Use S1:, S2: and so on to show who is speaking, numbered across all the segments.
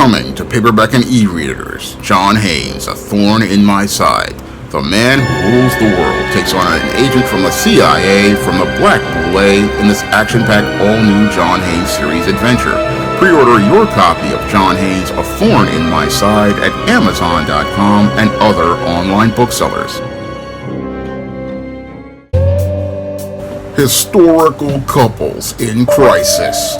S1: Coming to paperback and e-readers, John Haynes, A Thorn in My Side. The man who rules the world takes on an agent from the CIA from the Black Boule in this action-packed all-new John Haynes series adventure. Pre-order your copy of John Haynes' A Thorn in My Side at Amazon.com and other online booksellers. Historical couples in crisis.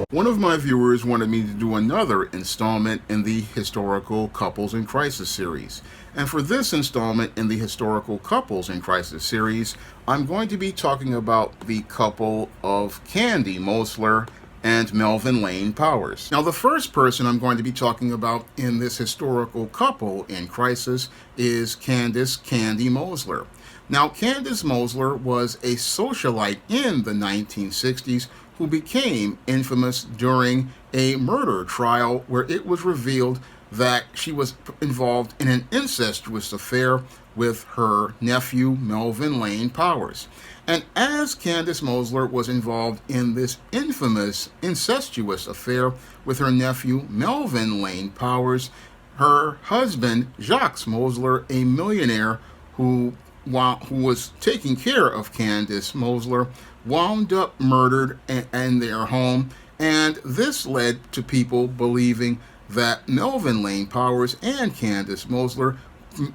S1: One of my viewers wanted me to do another installment in the Historical Couples in Crisis series. And for this installment in the Historical Couples in Crisis series, I'm going to be talking about the couple of Candy Mossler and Melvin Lane Powers. Now, the first person I'm going to be talking about in this historical couple in crisis is Candace Candy Mossler. Now, Candace Mossler was a socialite in the 1960s who became infamous during a murder trial where it was revealed that she was involved in an incestuous affair with her nephew, Melvin Lane Powers. And as Candace Mossler was involved in this infamous incestuous affair with her nephew, Melvin Lane Powers, her husband, Jacques Mossler, a millionaire who was taking care of Candace Mossler, wound up murdered in their home, and this led to people believing that Melvin Lane Powers and Candace Mossler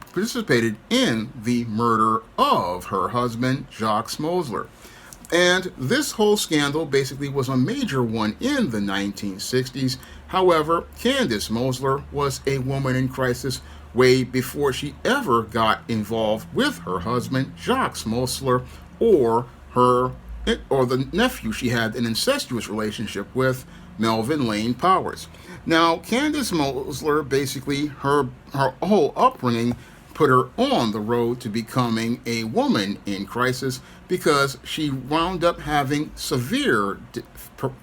S1: participated in the murder of her husband, Jacques Mossler. And this whole scandal basically was a major one in the 1960s. However, Candace Mossler was a woman in crisis way before she ever got involved with her husband, Jacques Mossler, or the nephew she had an incestuous relationship with, Melvin Lane Powers. Now, Candace Mossler, basically, her whole upbringing put her on the road to becoming a woman in crisis because she wound up having severe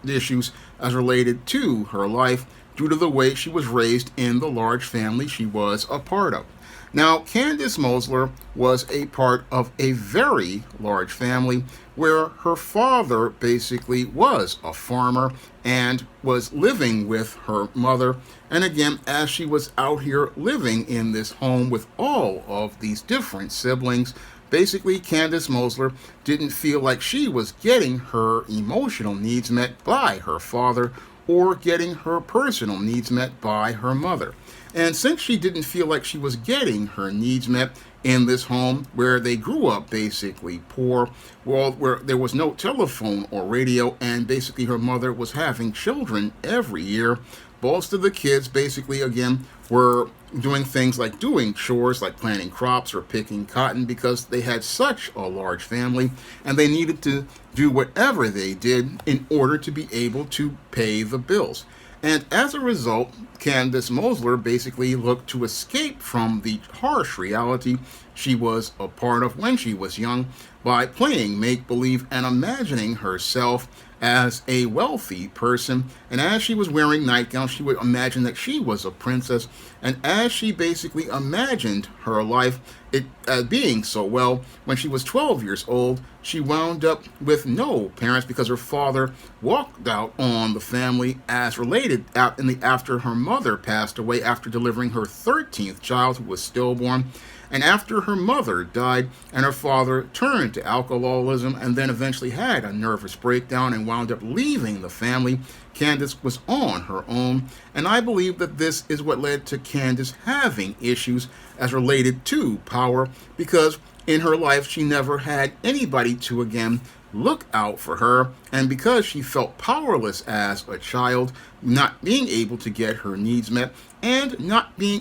S1: issues as related to her life due to the way she was raised in the large family she was a part of. Now, Candace Mossler was a part of a very large family where her father basically was a farmer and was living with her mother. And again, as she was out here living in this home with all of these different siblings, basically Candace Mossler didn't feel like she was getting her emotional needs met by her father or getting her personal needs met by her mother. And since she didn't feel like she was getting her needs met in this home where they grew up basically poor, well, where there was no telephone or radio, and basically her mother was having children every year, most of the kids basically, again, were doing things like doing chores like planting crops or picking cotton because they had such a large family and they needed to do whatever they did in order to be able to pay the bills. And as a result, Candace Mossler basically looked to escape from the harsh reality she was a part of when she was young by playing make-believe and imagining herself as a wealthy person. And as she was wearing nightgowns, she would imagine that she was a princess. And as she basically imagined her life being so well, when she was 12 years old, she wound up with no parents because her father walked out on the family as related after her mother passed away after delivering her 13th child, who was stillborn. And after her mother died and her father turned to alcoholism and then eventually had a nervous breakdown and wound up leaving the family, Candace was on her own. And I believe that this is what led to Candace having issues as related to power, because in her life she never had anybody to, again, look out for her, and because she felt powerless as a child, not being able to get her needs met, and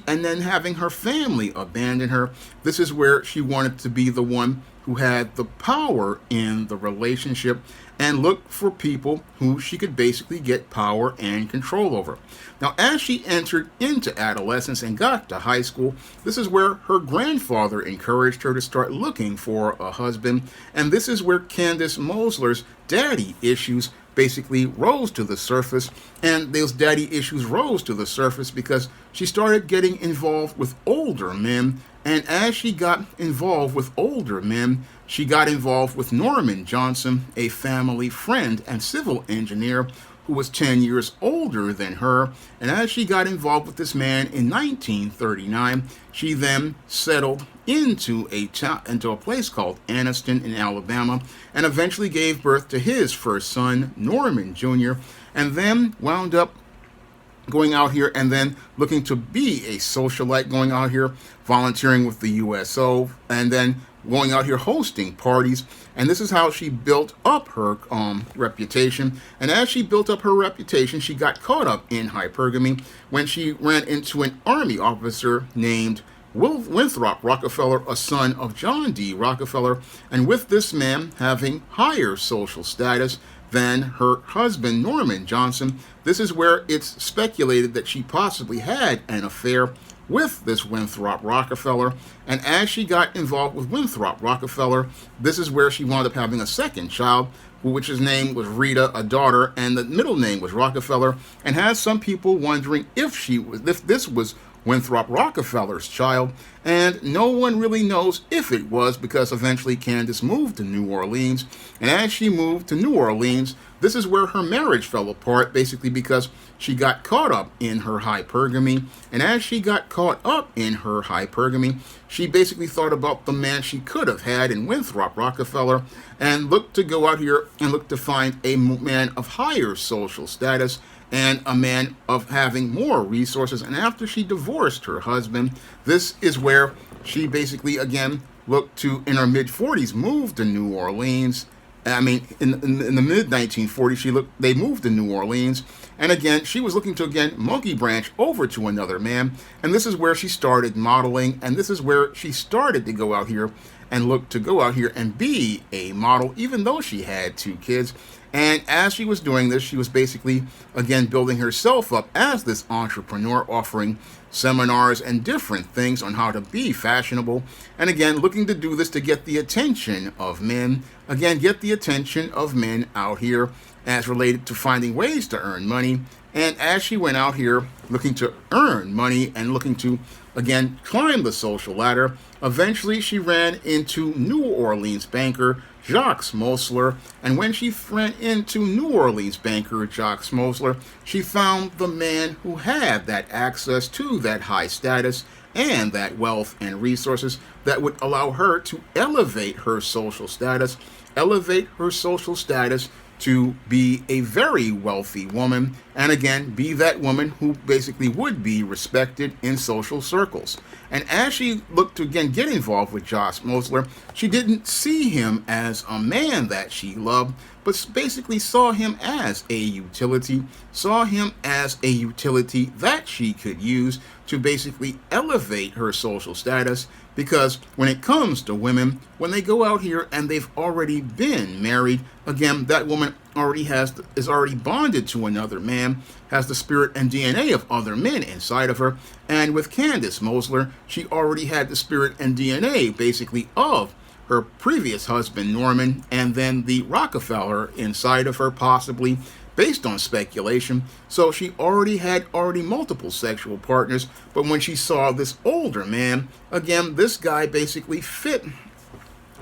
S1: then having her family abandon her, this is where she wanted to be the one who had the power in the relationship and look for people who she could basically get power and control over. Now, as she entered into adolescence and got to high school, this is where her grandfather encouraged her to start looking for a husband, and this is where Candace Mossler's daddy issues basically rose to the surface. And those daddy issues rose to the surface because she started getting involved with older men. And as she got involved with older men, she got involved with Norman Johnson, a family friend and civil engineer who was 10 years older than her. And as she got involved with this man in 1939, she then settled into a place called Anniston in Alabama, and eventually gave birth to his first son, Norman Jr., and then wound up going out here and then looking to be a socialite, going out here volunteering with the USO, and then going out here hosting parties. And this is how she built up her reputation. And as she built up her reputation, she got caught up in hypergamy when she ran into an army officer named Winthrop Rockefeller, a son of John D. Rockefeller, and with this man having higher social status than her husband, Norman Johnson, this is where it's speculated that she possibly had an affair with this Winthrop Rockefeller. And as she got involved with Winthrop Rockefeller, this is where she wound up having a second child, which his name was Rita, a daughter, and the middle name was Rockefeller, and has some people wondering if this was Winthrop Rockefeller's child, and no one really knows if it was, because eventually Candace moved to New Orleans, and as she moved to New Orleans, this is where her marriage fell apart, basically because she got caught up in her hypergamy, and as she got caught up in her hypergamy, she basically thought about the man she could have had in Winthrop Rockefeller, and looked to go out here and look to find a man of higher social status, and a man of having more resources. And after she divorced her husband, this is where she basically again looked to, in her mid-40s, moved to New Orleans. I mean, in the mid-1940s, they moved to New Orleans, and again, she was looking to again monkey branch over to another man, and this is where she started modeling, and this is where she started to go out here and look to go out here and be a model, even though she had 2 kids. And as she was doing this, she was basically, again, building herself up as this entrepreneur, offering seminars and different things on how to be fashionable. And again, looking to do this to get the attention of men. Again, get the attention of men out here as related to finding ways to earn money. And as she went out here looking to earn money and looking to, again, climb the social ladder, eventually she ran into New Orleans banker Jacques Mossler, and when she ran into New Orleans banker Jacques Mossler, she found the man who had that access to that high status and that wealth and resources that would allow her to elevate her social status to be a very wealthy woman, and again, be that woman who basically would be respected in social circles. And as she looked to again get involved with Jacques Mossler, she didn't see him as a man that she loved, but basically saw him as a utility, that she could use to basically elevate her social status. Because when it comes to women, when they go out here and they've already been married, again, that woman is already bonded to another man, has the spirit and DNA of other men inside of her. And with Candace Mossler, she already had the spirit and DNA basically of her previous husband, Norman, and then the Rockefeller inside of her, possibly, based on speculation. So she already had multiple sexual partners, but when she saw this older man, again, this guy basically fit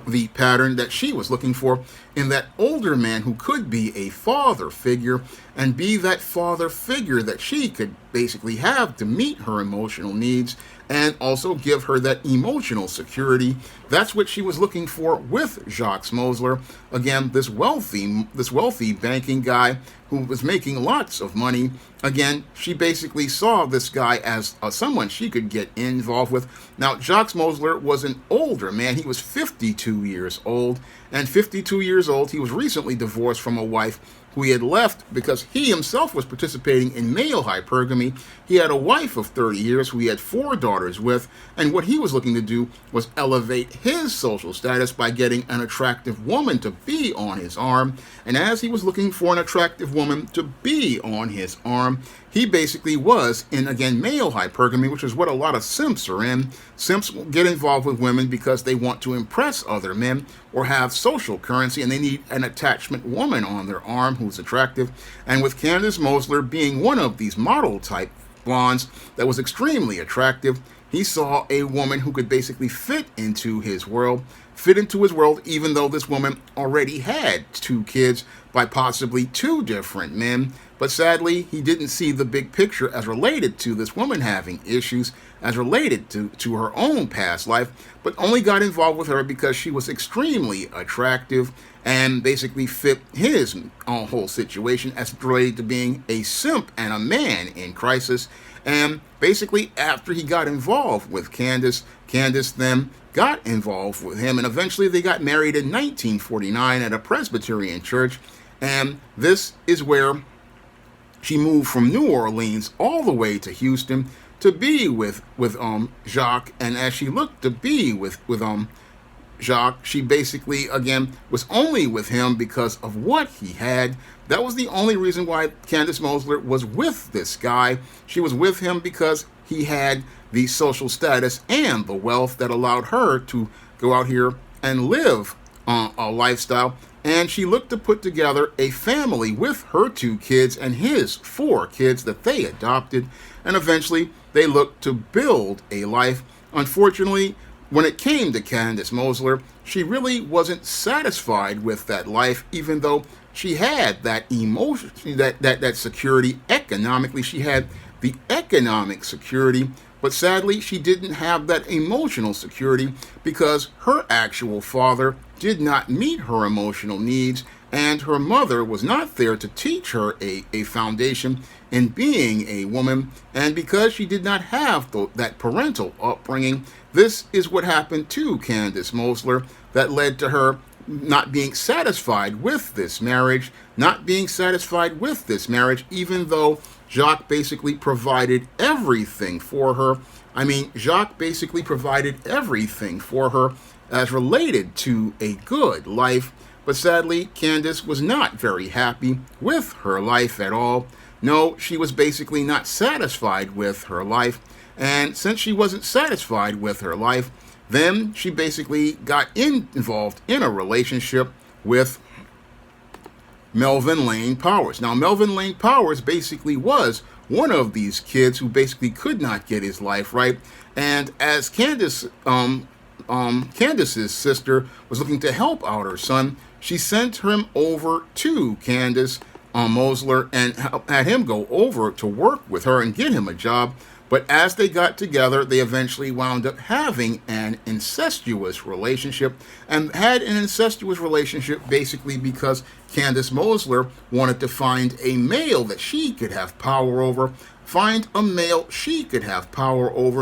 S1: the pattern that she was looking for in that older man who could be a father figure, and be that father figure that she could basically have to meet her emotional needs and also give her that emotional security. That's what she was looking for with Jacques Mossler. Again, this wealthy banking guy who was making lots of money. Again, she basically saw this guy as someone she could get involved with. Now, Jacques Mossler was an older man. He was 52 years old. And 52 years old, he was recently divorced from a wife who he had left because he himself was participating in male hypergamy. He had a wife of 30 years who he had 4 daughters with, and what he was looking to do was elevate his social status by getting an attractive woman to be on his arm. And as he was looking for an attractive woman to be on his arm, he basically was in, again, male hypergamy, which is what a lot of simps are in. Simps get involved with women because they want to impress other men or have social currency, and they need an attachment woman on their arm who's attractive. And with Candace Mossler being one of these model-type blondes that was extremely attractive, he saw a woman who could basically fit into his world, even though this woman already had 2 kids by possibly 2 different men. But sadly, he didn't see the big picture as related to this woman having issues, as related to her own past life, but only got involved with her because she was extremely attractive and basically fit his whole situation as related to being a simp and a man in crisis. And basically, after he got involved with Candace, Candace then got involved with him, and eventually they got married in 1949 at a Presbyterian church. And this is where she moved from New Orleans all the way to Houston to be with Jacques. And as she looked to be with Jacques, she basically, again, was only with him because of what he had. That was the only reason why Candace Mossler was with this guy. She was with him because he had the social status and the wealth that allowed her to go out here and live a lifestyle. And she looked to put together a family with her 2 kids and his 4 kids that they adopted. And eventually, they looked to build a life. Unfortunately, when it came to Candace Mossler, she really wasn't satisfied with that life, even though she had that emotion, that security economically. She had the economic security, but sadly, she didn't have that emotional security because her actual father did not meet her emotional needs, and her mother was not there to teach her a foundation in being a woman. And because she did not have that parental upbringing, this is what happened to Candace Mossler that led to her not being satisfied with this marriage, even though Jacques basically provided everything for her. Jacques basically provided everything for her as related to a good life. But sadly, Candace was not very happy with her life at all. No, she was basically not satisfied with her life. And since she wasn't satisfied with her life, then she basically got involved in a relationship with Melvin Lane Powers. Now, Melvin Lane Powers basically was one of these kids who basically could not get his life right. And as Candace's sister was looking to help out her son, she sent him over to Candace Mossler and had him go over to work with her and get him a job. But as they got together, they eventually wound up having an incestuous relationship, and had an incestuous relationship basically because Candace Mossler wanted to find a male that she could have power over,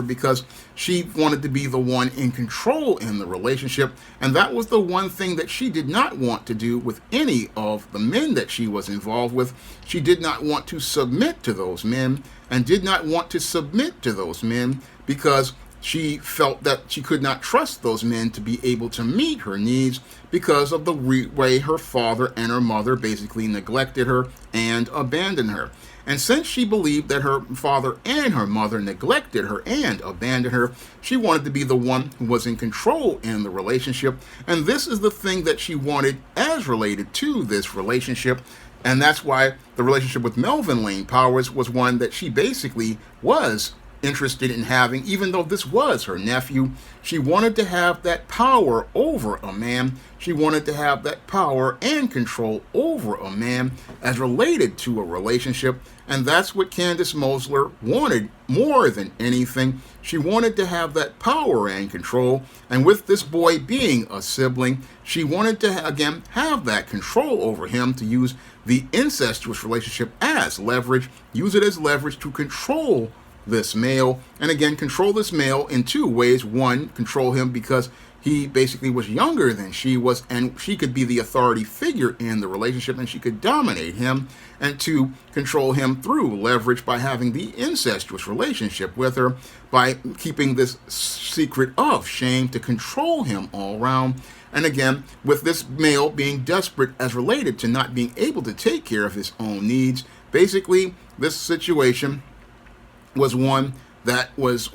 S1: because she wanted to be the one in control in the relationship. And that was the one thing that she did not want to do with any of the men that she was involved with. She did not want to submit to those men, and did not want to submit to those men because she felt that she could not trust those men to be able to meet her needs because of the way her father and her mother basically neglected her and abandoned her. And since she believed that her father and her mother neglected her and abandoned her, she wanted to be the one who was in control in the relationship. And this is the thing that she wanted as related to this relationship. And that's why the relationship with Melvin Lane Powers was one that she basically was interested in having, even though this was her nephew. She wanted to have that power over a man. She wanted to have that power and control over a man as related to a relationship. And that's what Candace Mossler wanted more than anything. She wanted to have that power and control. And with this boy being a sibling, she wanted to, again, have that control over him, to use the incestuous relationship as leverage, use it as leverage to control this male. And again, control this male in 2 ways. One, control him because he basically was younger than she was, and she could be the authority figure in the relationship, and she could dominate him. And 2, control him through leverage by having the incestuous relationship with her, by keeping this secret of shame to control him all around. And again, with this male being desperate as related to not being able to take care of his own needs, basically this situation was one that was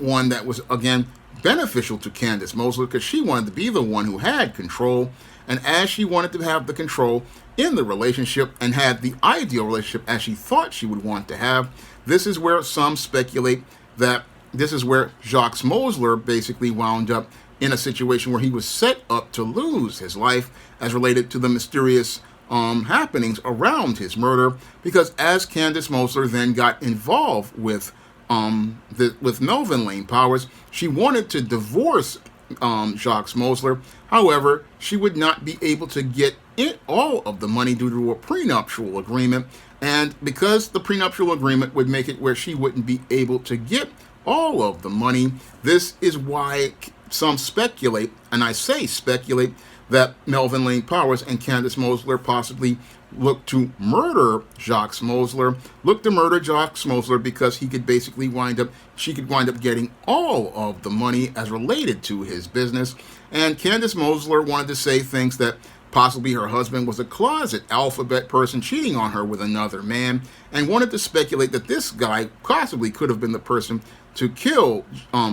S1: again beneficial to Candace Mossler, because she wanted to be the one who had control. And as she wanted to have the control in the relationship and had the ideal relationship as she thought she would want to have, this is where some speculate that this is where Jacques Mossler basically wound up in a situation where he was set up to lose his life as related to the mysterious happenings around his murder, because as Candace Mossler then got involved with Melvin Lane Powers, she wanted to divorce Jacques Mossler. However, she would not be able to get all of the money due to a prenuptial agreement, and because the prenuptial agreement would make it where she wouldn't be able to get all of the money, this is why some speculate, and I say speculate, that Melvin Lane Powers and Candace Mossler possibly looked to murder Jacques Mossler, because he could basically she could wind up getting all of the money as related to his business. And Candace Mossler wanted to say things that possibly her husband was a closet alphabet person cheating on her with another man, and wanted to speculate that this guy possibly could have been the person to kill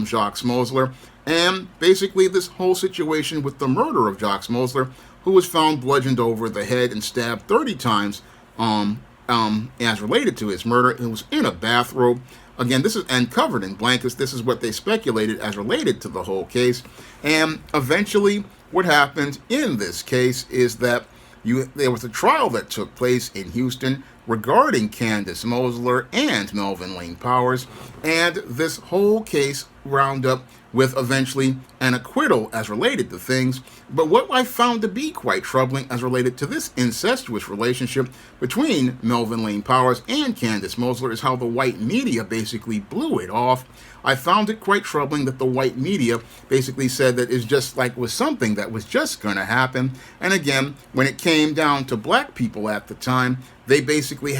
S1: Jacques Mossler. And basically this whole situation with the murder of Jacques Mossler, who was found bludgeoned over the head and stabbed 30 times as related to his murder. It was in a bathrobe. Again, this is and covered in blankets. This is what they speculated as related to the whole case. And eventually what happened in this case is that there was a trial that took place in Houston regarding Candace Mossler and Melvin Lane Powers, and this whole case wound up with eventually an acquittal as related to things. But what I found to be quite troubling as related to this incestuous relationship between Melvin Lane Powers and Candace Mossler is how the white media basically blew it off. I found it quite troubling that the white media basically said that it's just like was something that was just going to happen. And again, when it came down to black people at the time, they basically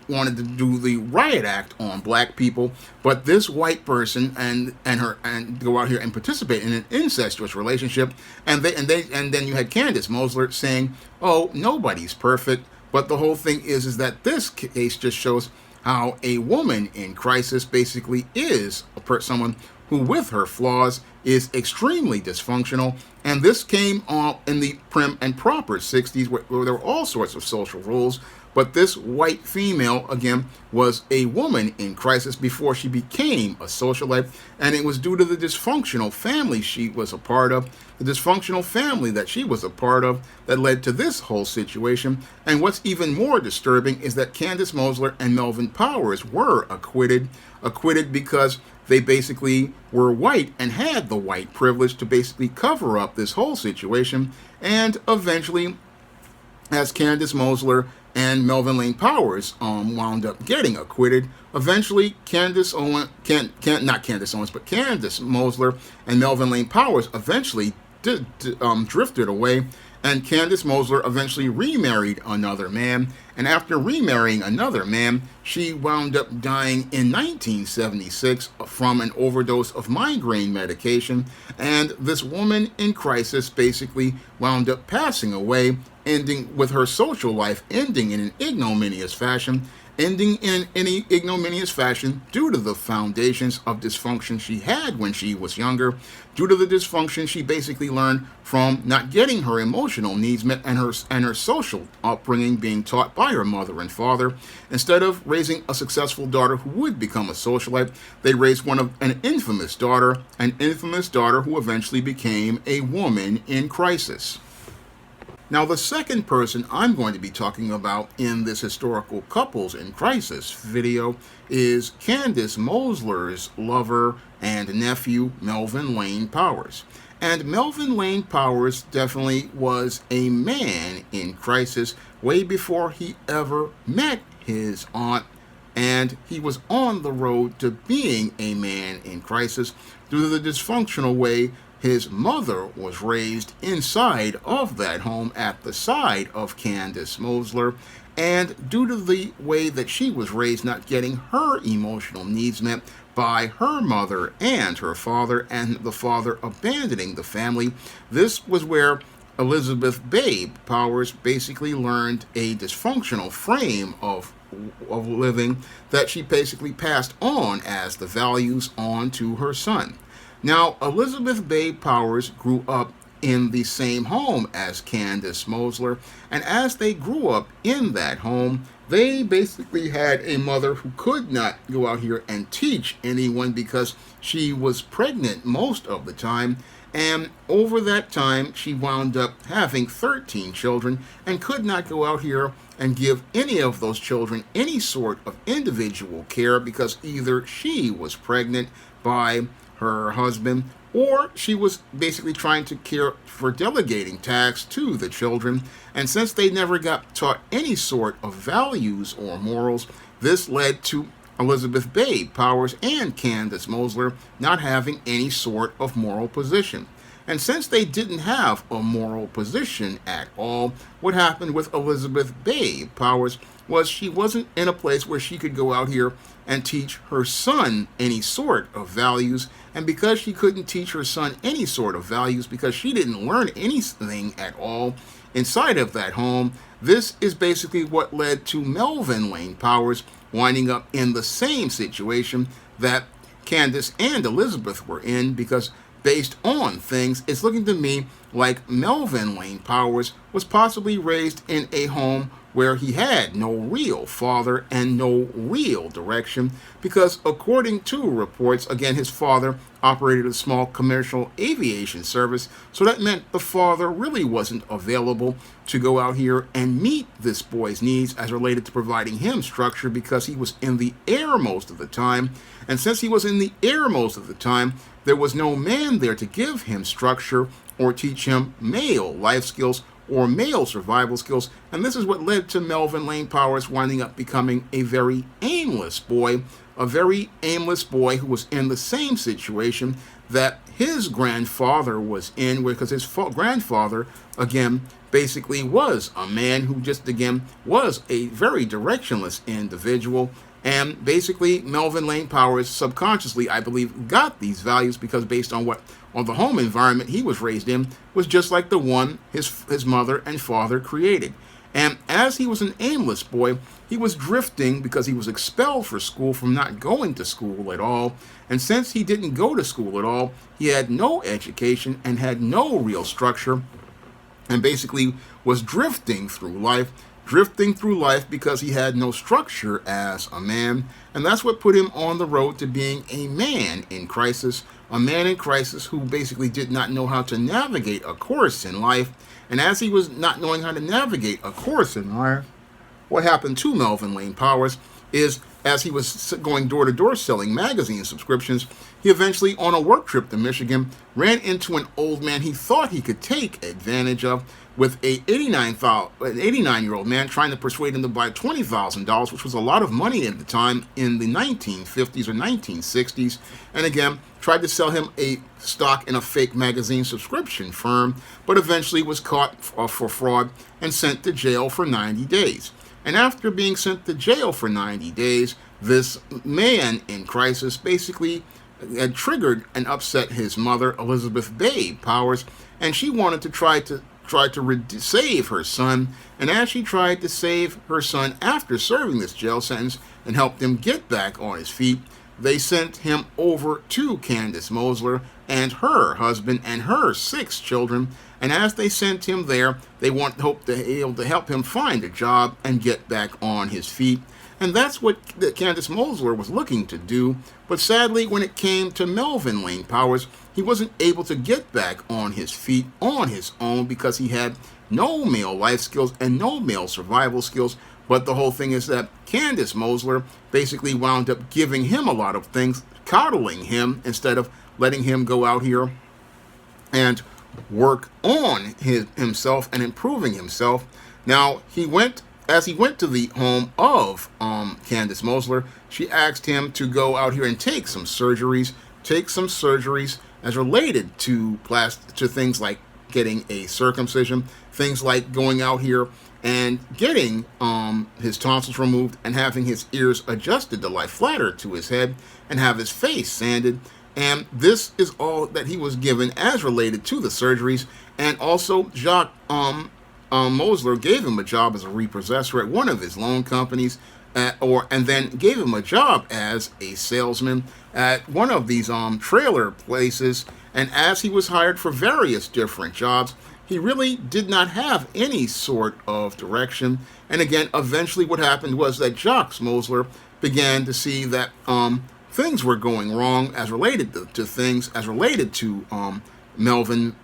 S1: wanted to do the riot act on black people, but this white person and go out here and participate in an incestuous relationship, and then you had Candace Mossler saying, "Oh, nobody's perfect." But the whole thing is that this case just shows how a woman in crisis basically is someone who, with her flaws, is extremely dysfunctional. And this came in the prim and proper 60s, where there were all sorts of social rules. But this white female, again, was a woman in crisis before she became a socialite. And it was due to the dysfunctional family she was a part of, the dysfunctional family that she was a part of, that led to this whole situation. And what's even more disturbing is that Candace Mossler and Melvin Powers were acquitted because they basically were white and had the white privilege to basically cover up this whole situation. And eventually, as Candace Mossler and Melvin Lane Powers wound up getting acquitted, eventually Candace Mossler and Melvin Lane Powers eventually drifted away, and Candace Mossler eventually remarried another man, and after remarrying another man, she wound up dying in 1976 from an overdose of migraine medication, and this woman in crisis basically wound up passing away, ending with her social life ending in an ignominious fashion, due to the foundations of dysfunction she had when she was younger, due to the dysfunction she basically learned from not getting her emotional needs met and her social upbringing being taught by her mother and father. Instead of raising a successful daughter who would become a socialite, they raised an infamous daughter who eventually became a woman in crisis. Now, the second person I'm going to be talking about in this historical couples in crisis video is Candace Mossler's lover and nephew, Melvin Lane Powers. And Melvin Lane Powers definitely was a man in crisis way before he ever met his aunt, and he was on the road to being a man in crisis due to the dysfunctional way his mother was raised inside of that home at the side of Candace Mossler, and due to the way that she was raised, not getting her emotional needs met by her mother and her father, and the father abandoning the family. This was where Elizabeth Babe Powers basically learned a dysfunctional frame of living that she basically passed on as the values on to her son. Now, Elizabeth Babe Powers grew up in the same home as Candace Mossler, and as they grew up in that home, they basically had a mother who could not go out here and teach anyone because she was pregnant most of the time, And over that time, she wound up having 13 children and could not go out here and give any of those children any sort of individual care because either she was pregnant by her husband or she was basically trying to care for delegating tasks to the children. And since they never got taught any sort of values or morals, this led to Elizabeth Bay Powers and Candace Mossler not having any sort of moral position. And since they didn't have a moral position at all, what happened with Elizabeth Bay Powers was she wasn't in a place where she could go out here and teach her son any sort of values. And because she couldn't teach her son any sort of values, because she didn't learn anything at all inside of that home, this is basically what led to Melvin Lane Powers winding up in the same situation that Candace and Elizabeth were in, because based on things, it's looking to me like Melvin Lane Powers was possibly raised in a home where he had no real father and no real direction, because according to reports, again, his father operated a small commercial aviation service, so that meant the father really wasn't available to go out here and meet this boy's needs as related to providing him structure, because he was in the air most of the time. And since he was in the air most of the time, there was no man there to give him structure or teach him male life skills or male survival skills. And this is what led to Melvin Lane Powers winding up becoming a very aimless boy who was in the same situation that his grandfather was in, because his grandfather, again, basically was a man who just, again, was a very directionless individual. And basically, Melvin Lane Powers subconsciously, I believe, got these values because based on the home environment he was raised in was just like the one his mother and father created. And as he was an aimless boy, he was drifting because he was expelled for school from not going to school at all. And since he didn't go to school at all, he had no education and had no real structure, and basically was drifting through life because he had no structure as a man. And that's what put him on the road to being a man in crisis who basically did not know how to navigate a course in life. And as he was not knowing how to navigate a course in life, what happened to Melvin Lane Powers is, as he was going door to door selling magazine subscriptions, he eventually, on a work trip to Michigan, ran into an old man he thought he could take advantage of, with an 89-year-old man trying to persuade him to buy $20,000, which was a lot of money at the time in the 1950s or 1960s, and again, tried to sell him a stock in a fake magazine subscription firm, but eventually was caught for fraud and sent to jail for 90 days. And after being sent to jail for 90 days, this man in crisis basically had triggered and upset his mother, Elizabeth Bay Powers, and she wanted to try to save her son. And as she tried to save her son after serving this jail sentence and helped him get back on his feet, they sent him over to Candace Mossler and her husband and her 6 children. And as they sent him there, they hoped to be able to help him find a job and get back on his feet. And that's what Candace Mossler was looking to do. But sadly, when it came to Melvin Lane Powers, he wasn't able to get back on his feet on his own because he had no male life skills and no male survival skills. But the whole thing is that Candace Mossler basically wound up giving him a lot of things, coddling him instead of letting him go out here and work on himself and improving himself. Now, as he went to the home of Candace Mossler, she asked him to go out here and take some surgeries as related to things like getting a circumcision, things like going out here and getting his tonsils removed and having his ears adjusted to lie flatter to his head and have his face sanded. And this is all that he was given as related to the surgeries. And also, Jacques Mossler gave him a job as a repossessor at one of his loan companies, and then gave him a job as a salesman at one of these trailer places. And as he was hired for various different jobs, he really did not have any sort of direction. And again, eventually what happened was that Jacques Mossler began to see that things were going wrong as related to Melvin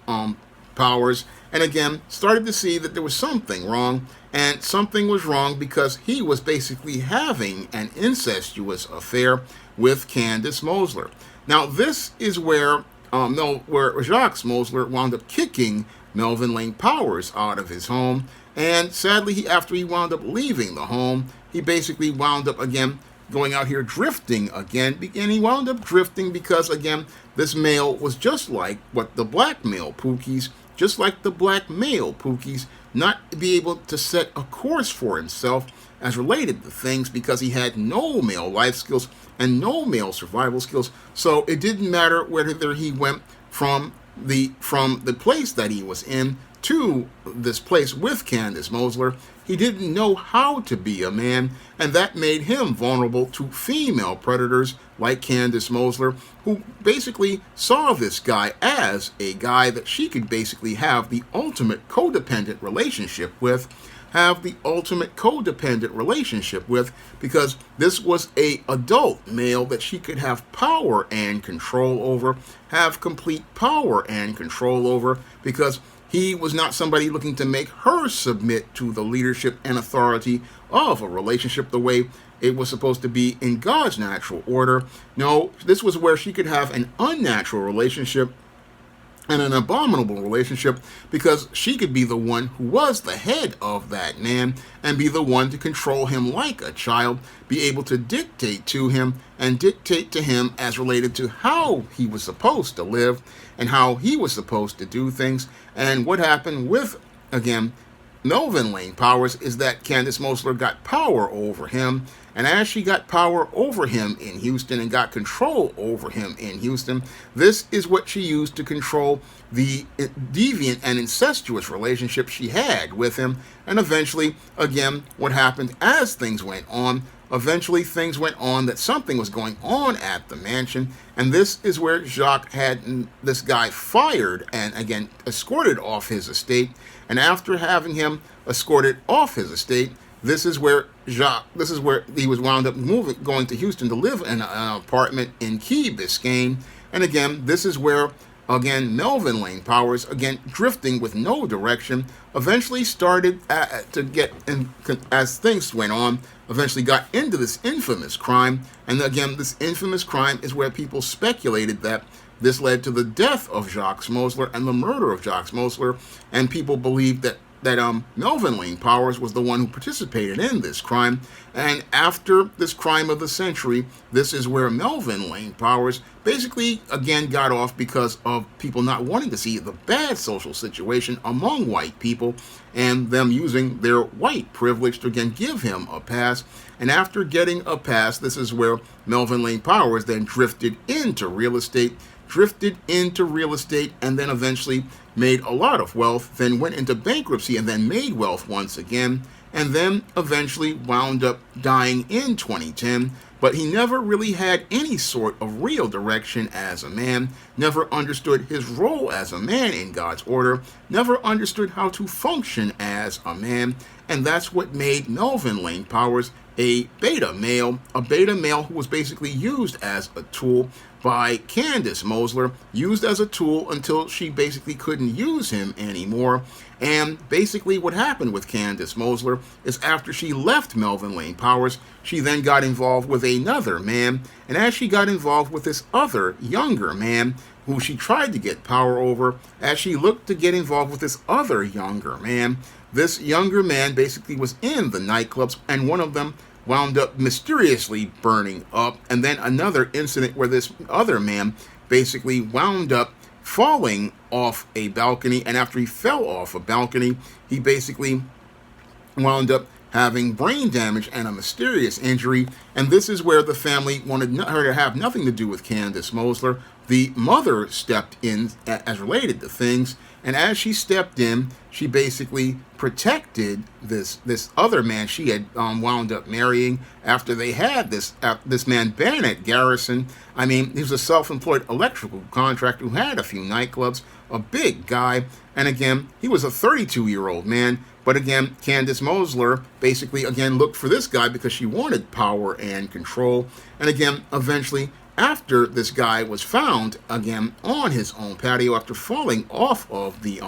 S1: Powers, and again started to see that there was something wrong, and something was wrong because he was basically having an incestuous affair with Candace Mossler. Now this is where Jacques Mossler wound up kicking Melvin Lane Powers out of his home, and sadly, after he wound up leaving the home, he basically wound up again going out here drifting again, and he wound up drifting because again this male was just like what the black male Pookies, just like the black male Pookies, not be able to set a course for himself as related to things because he had no male life skills and no male survival skills. So it didn't matter whether he went from the place that he was in to this place with Candace Mossler. He didn't know how to be a man, and that made him vulnerable to female predators like Candace Mossler, who basically saw this guy as a guy that she could basically have the ultimate codependent relationship with, because this was a adult male that she could have power and control over, have complete power and control over, because he was not somebody looking to make her submit to the leadership and authority of a relationship the way it was supposed to be in God's natural order. No, this was where she could have an unnatural relationship and an abominable relationship, because she could be the one who was the head of that man and be the one to control him like a child, be able to dictate to him and dictate to him as related to how he was supposed to live and how he was supposed to do things. And what happened with, again, Melvin Lane Powers is that Candace Mossler got power over him, and as she got power over him in Houston and got control over him in Houston, this is what she used to control the deviant and incestuous relationship she had with him. And eventually, again, what happened as things went on, things went on that something was going on at the mansion, and this is where Jacques had this guy fired and again escorted off his estate. And after having him escorted off his estate, this is where he was wound up going to Houston to live in an apartment in Key Biscayne. And again, this is where Melvin Lane Powers, again drifting with no direction, eventually started to get, as things went on, eventually got into this infamous crime. And again, this infamous crime is where people speculated that this led to the death of Jacques Mossler and the murder of Jacques Mossler, and people believed that Melvin Lane Powers was the one who participated in this crime. And after this crime of the century, this is where Melvin Lane Powers basically again got off because of people not wanting to see the bad social situation among white people and them using their white privilege to again give him a pass. And after getting a pass, this is where Melvin Lane Powers then drifted into real estate, and then eventually made a lot of wealth, then went into bankruptcy and then made wealth once again, and then eventually wound up dying in 2010. But he never really had any sort of real direction as a man, never understood his role as a man in God's order, never understood how to function as a man, and that's what made Melvin Lane Powers a beta male who was basically used as a tool by Candace Mossler, used as a tool until she basically couldn't use him anymore. And basically what happened with Candace Mossler is after she left Melvin Lane Powers, she then got involved with another man, and as she got involved with this other younger man who she tried to get power over, as she looked to get involved with this other younger man, this younger man basically was in the nightclubs, and one of them wound up mysteriously burning up, and then another incident where this other man basically wound up falling off a balcony, and after he fell off a balcony, he basically wound up having brain damage and a mysterious injury. And this is where the family wanted her to have nothing to do with Candace Mossler. The mother stepped in as related to things, and as she stepped in, she basically protected this other man she had wound up marrying after they had this man, Bennett Garrison. I mean, he was a self-employed electrical contractor who had a few nightclubs, a big guy, and again, he was a 32-year-old man. But again, Candace Mossler basically again looked for this guy because she wanted power and control. And again, eventually, after this guy was found again on his own patio after falling off of the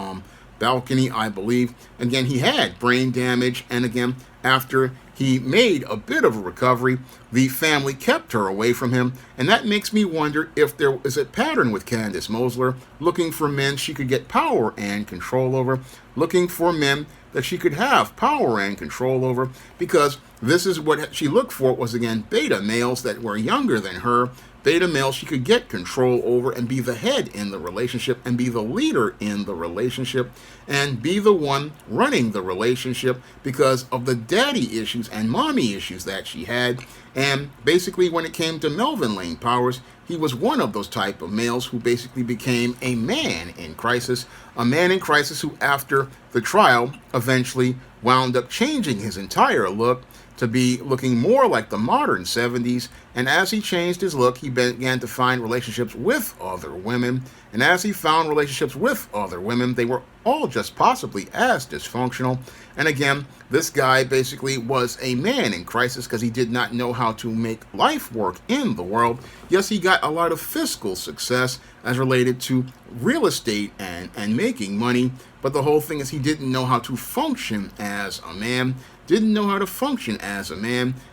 S1: balcony, I believe. Again, he had brain damage, and again, after he made a bit of a recovery, the family kept her away from him, and that makes me wonder if there is a pattern with Candace Mossler, looking for men she could get power and control over, looking for men that she could have power and control over, because this is what she looked for, was again beta males that were younger than her, beta males she could get control over and be the head in the relationship and be the leader in the relationship and be the one running the relationship because of the daddy issues and mommy issues that she had. And basically when it came to Melvin Lane Powers, he was one of those type of males who basically became a man in crisis, who after the trial eventually wound up changing his entire look to be looking more like the modern 70s, and as he changed his look, he began to find relationships with other women, and as he found relationships with other women, they were all just possibly as dysfunctional. And again, this guy basically was a man in crisis because he did not know how to make life work in the world. Yes, he got a lot of fiscal success as related to real estate and making money, but the whole thing is he didn't know how to function as a man,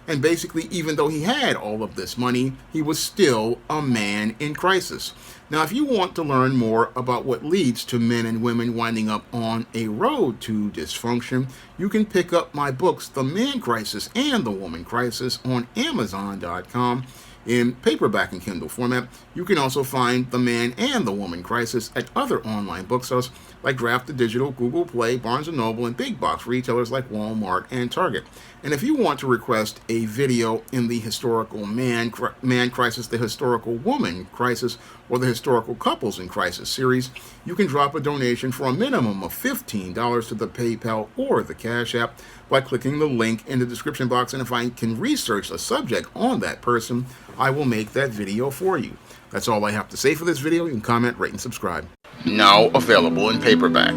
S1: and basically even though he had all of this money, he was still a man in crisis. Now, if you want to learn more about what leads to men and women winding up on a road to dysfunction, you can pick up my books, The Man Crisis and The Woman Crisis, on Amazon.com in paperback and Kindle format. You can also find The Man and the Woman Crisis at other online booksellers like Draft to Digital, Google Play, Barnes & Noble, and big box retailers like Walmart and Target. And if you want to request a video in the historical man crisis, the historical woman crisis, or the historical couples in crisis series, you can drop a donation for a minimum of $15 to the PayPal or the Cash App by clicking the link in the description box. And if I can research a subject on that person, I will make that video for you. That's all I have to say for this video. You can comment, rate, and subscribe. Now available in paperback.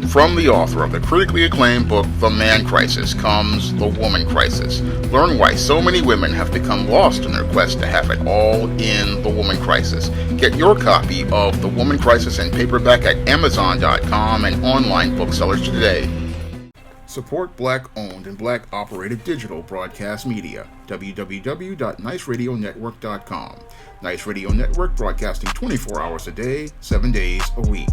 S1: From the author of the critically acclaimed book, The Man Crisis, comes The Woman Crisis. Learn why so many women have become lost in their quest to have it all in The Woman Crisis. Get your copy of The Woman Crisis in paperback at Amazon.com and online booksellers today. Support Black-owned and Black-operated digital broadcast media. www.niceradionetwork.com. Nice Radio Network, broadcasting 24 hours a day, 7 days a week.